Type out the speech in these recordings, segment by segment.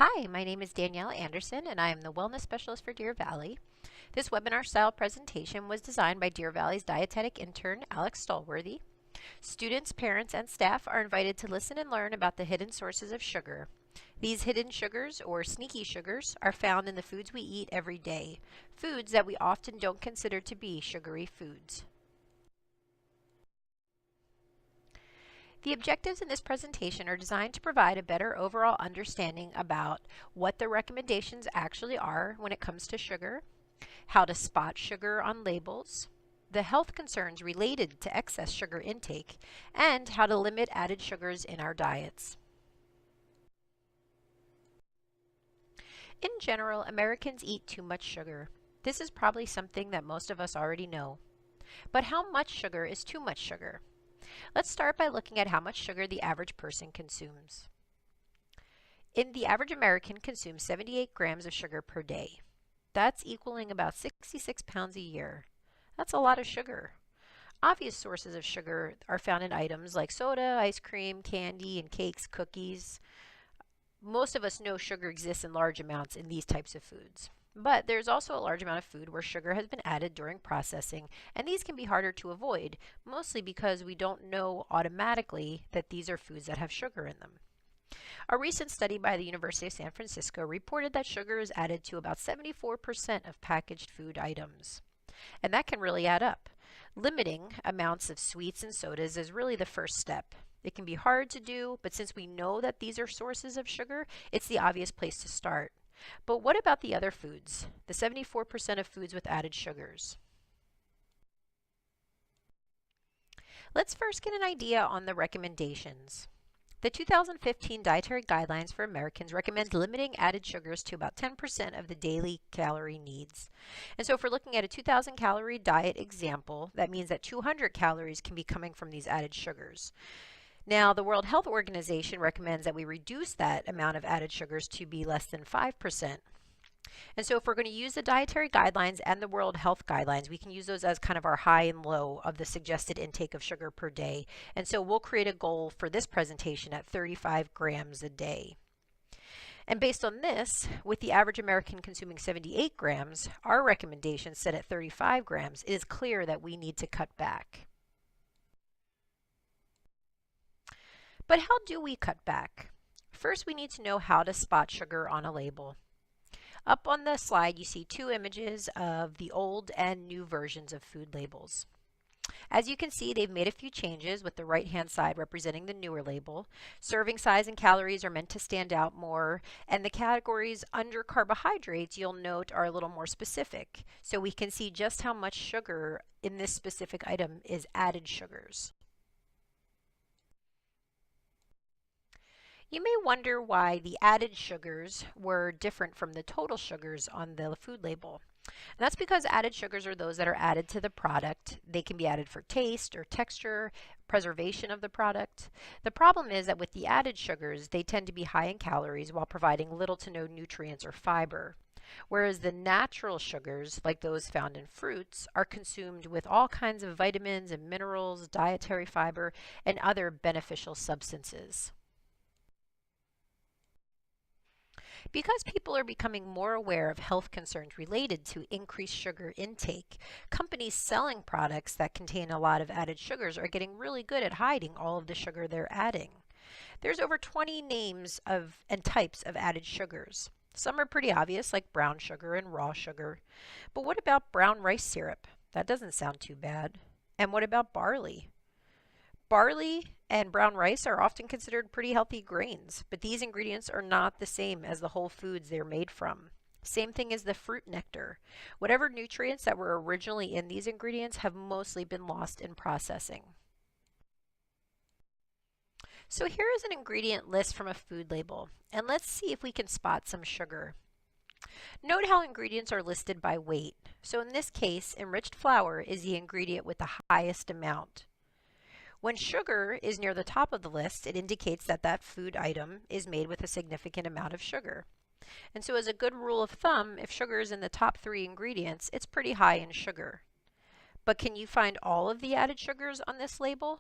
Hi, my name is Danielle Anderson and I am the Wellness Specialist for Deer Valley. This webinar-style presentation was designed by Deer Valley's dietetic intern, Alex Stallworthy. Students, parents, and staff are invited to listen and learn about the hidden sources of sugar. These hidden sugars, or sneaky sugars, are found in the foods we eat every day, foods that we often don't consider to be sugary foods. The objectives in this presentation are designed to provide a better overall understanding about what the recommendations actually are when it comes to sugar, how to spot sugar on labels, the health concerns related to excess sugar intake, and how to limit added sugars in our diets. In general, Americans eat too much sugar. This is probably something that most of us already know. But how much sugar is too much sugar? Let's start by looking at how much sugar the average person consumes. The average American consumes 78 grams of sugar per day. That's equaling about 66 pounds a year. That's a lot of sugar. Obvious sources of sugar are found in items like soda, ice cream, candy, and cakes, cookies. Most of us know sugar exists in large amounts in these types of foods. But there's also a large amount of food where sugar has been added during processing, and these can be harder to avoid, mostly because we don't know automatically that these are foods that have sugar in them. A recent study by the University of San Francisco reported that sugar is added to about 74% of packaged food items. And that can really add up. Limiting amounts of sweets and sodas is really the first step. It can be hard to do, but since we know that these are sources of sugar, it's the obvious place to start. But what about the other foods, the 74% of foods with added sugars? Let's first get an idea on the recommendations. The 2015 Dietary Guidelines for Americans recommend limiting added sugars to about 10% of the daily calorie needs. And so if we're looking at a 2,000 calorie diet example, that means that 200 calories can be coming from these added sugars. Now, the World Health Organization recommends that we reduce that amount of added sugars to be less than 5%. And so if we're going to use the dietary guidelines and the World Health Guidelines, we can use those as kind of our high and low of the suggested intake of sugar per day. And so we'll create a goal for this presentation at 35 grams a day. And based on this, with the average American consuming 78 grams, our recommendation set at 35 grams, it is clear that we need to cut back. But how do we cut back? First, we need to know how to spot sugar on a label. Up on the slide, you see two images of the old and new versions of food labels. As you can see, they've made a few changes, with the right-hand side representing the newer label. Serving size and calories are meant to stand out more, and the categories under carbohydrates, you'll note, are a little more specific, so we can see just how much sugar in this specific item is added sugars. You may wonder why the added sugars were different from the total sugars on the food label. And that's because added sugars are those that are added to the product. They can be added for taste or texture, preservation of the product. The problem is that with the added sugars, they tend to be high in calories while providing little to no nutrients or fiber. Whereas the natural sugars, like those found in fruits, are consumed with all kinds of vitamins and minerals, dietary fiber, and other beneficial substances. Because people are becoming more aware of health concerns related to increased sugar intake, companies selling products that contain a lot of added sugars are getting really good at hiding all of the sugar they're adding. There's over 20 names and types of added sugars. Some are pretty obvious, like brown sugar and raw sugar. But what about brown rice syrup? That doesn't sound too bad. And what about barley? Barley and brown rice are often considered pretty healthy grains, but these ingredients are not the same as the whole foods they're made from. Same thing as the fruit nectar. Whatever nutrients that were originally in these ingredients have mostly been lost in processing. So here is an ingredient list from a food label, and let's see if we can spot some sugar. Note how ingredients are listed by weight. So in this case, enriched flour is the ingredient with the highest amount. When sugar is near the top of the list, it indicates that that food item is made with a significant amount of sugar. And so as a good rule of thumb, if sugar is in the top 3 ingredients, it's pretty high in sugar. But can you find all of the added sugars on this label?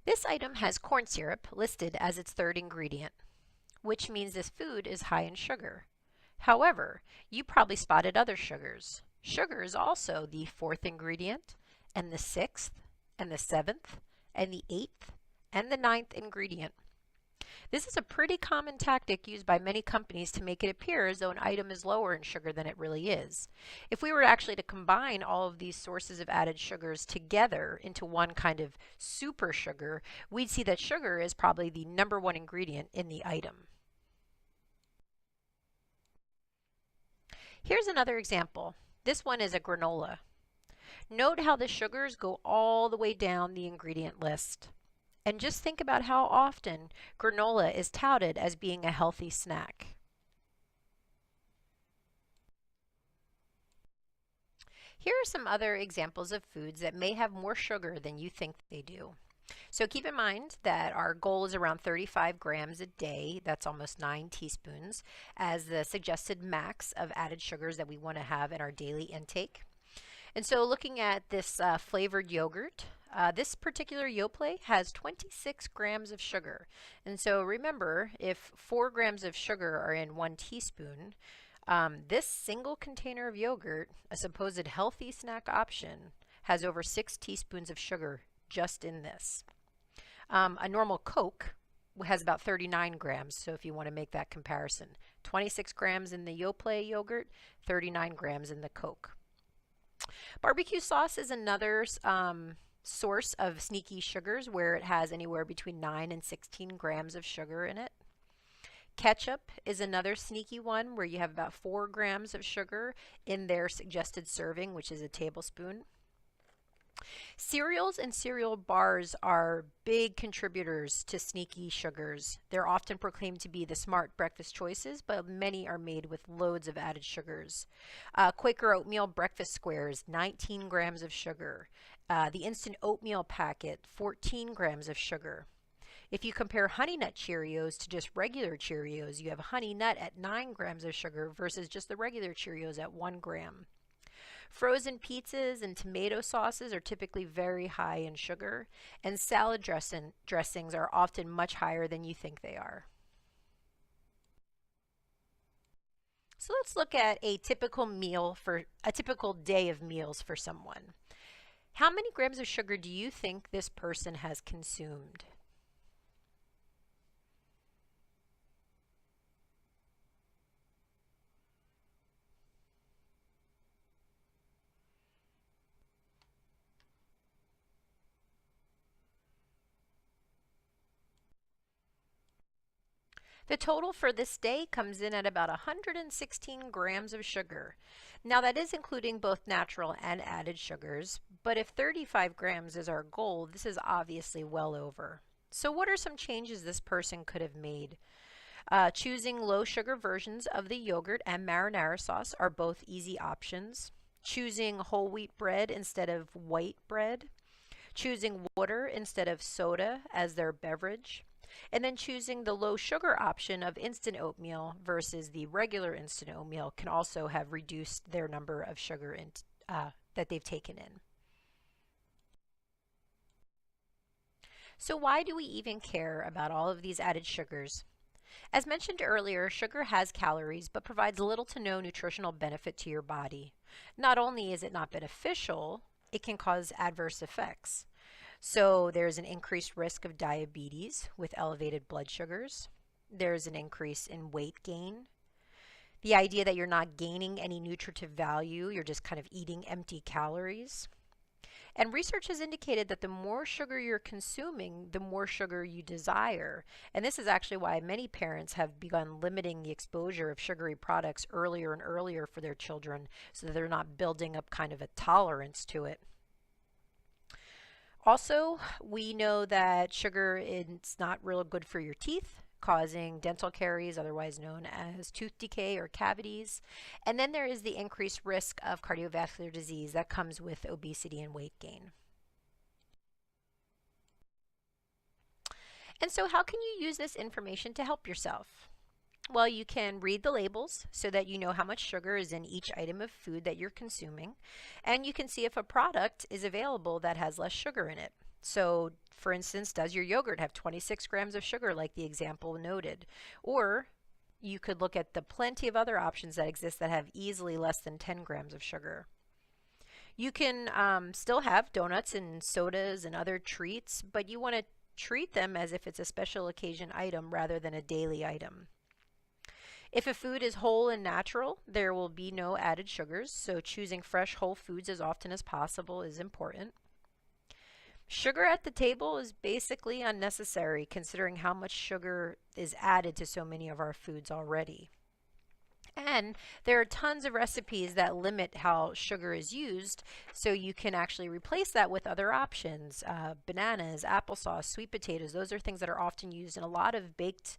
This item has corn syrup listed as its third ingredient, which means this food is high in sugar. However, you probably spotted other sugars. Sugar is also the fourth ingredient, and the sixth, and the seventh, and the eighth, and the ninth ingredient. This is a pretty common tactic used by many companies to make it appear as though an item is lower in sugar than it really is. If we were actually to combine all of these sources of added sugars together into one kind of super sugar, we'd see that sugar is probably the number one ingredient in the item. Here's another example. This one is a granola. Note how the sugars go all the way down the ingredient list. And just think about how often granola is touted as being a healthy snack. Here are some other examples of foods that may have more sugar than you think they do. So keep in mind that our goal is around 35 grams a day, that's almost 9 teaspoons, as the suggested max of added sugars that we want to have in our daily intake. And so looking at this flavored yogurt, this particular Yoplait has 26 grams of sugar. And so remember, if 4 grams of sugar are in 1 teaspoon, this single container of yogurt, a supposed healthy snack option, has over 6 teaspoons of sugar just in this. A normal Coke has about 39 grams, so if you want to make that comparison. 26 grams in the Yoplait yogurt, 39 grams in the Coke. Barbecue sauce is another source of sneaky sugars where it has anywhere between 9 and 16 grams of sugar in it. Ketchup is another sneaky one where you have about 4 grams of sugar in their suggested serving, which is a tablespoon. Cereals and cereal bars are big contributors to sneaky sugars. They're often proclaimed to be the smart breakfast choices, but many are made with loads of added sugars. Quaker oatmeal breakfast squares, 19 grams of sugar. The instant oatmeal packet, 14 grams of sugar. If you compare Honey Nut Cheerios to just regular Cheerios, you have Honey Nut at 9 grams of sugar versus just the regular Cheerios at 1 gram. Frozen pizzas and tomato sauces are typically very high in sugar, and salad dressings are often much higher than you think they are. So let's look at a typical day of meals for someone. How many grams of sugar do you think this person has consumed? The total for this day comes in at about 116 grams of sugar. Now that is including both natural and added sugars, but if 35 grams is our goal, this is obviously well over. So what are some changes this person could have made? Choosing low sugar versions of the yogurt and marinara sauce are both easy options. Choosing whole wheat bread instead of white bread. Choosing water instead of soda as their beverage. And then choosing the low sugar option of instant oatmeal versus the regular instant oatmeal can also have reduced their number of sugar that they've taken in. So why do we even care about all of these added sugars? As mentioned earlier, sugar has calories but provides little to no nutritional benefit to your body. Not only is it not beneficial, it can cause adverse effects. So there's an increased risk of diabetes with elevated blood sugars. There's an increase in weight gain. The idea that you're not gaining any nutritive value, you're just kind of eating empty calories. And research has indicated that the more sugar you're consuming, the more sugar you desire. And this is actually why many parents have begun limiting the exposure of sugary products earlier and earlier for their children so that they're not building up kind of a tolerance to it. Also, we know that sugar is not real good for your teeth, causing dental caries, otherwise known as tooth decay or cavities. And then there is the increased risk of cardiovascular disease that comes with obesity and weight gain. And so how can you use this information to help yourself? Well, you can read the labels so that you know how much sugar is in each item of food that you're consuming, and you can see if a product is available that has less sugar in it. So, for instance, does your yogurt have 26 grams of sugar like the example noted? Or you could look at the plenty of other options that exist that have easily less than 10 grams of sugar. You can still have donuts and sodas and other treats, but you want to treat them as if it's a special occasion item rather than a daily item. If a food is whole and natural, there will be no added sugars, so choosing fresh whole foods as often as possible is important. Sugar at the table is basically unnecessary considering how much sugar is added to so many of our foods already. And there are tons of recipes that limit how sugar is used, so you can actually replace that with other options. Bananas, applesauce, sweet potatoes, those are things that are often used in a lot of baked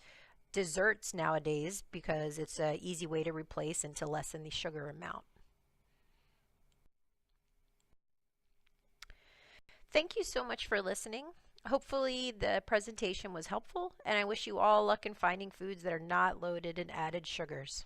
desserts nowadays because it's an easy way to replace and to lessen the sugar amount. Thank you so much for listening. Hopefully the presentation was helpful, and I wish you all luck in finding foods that are not loaded in added sugars.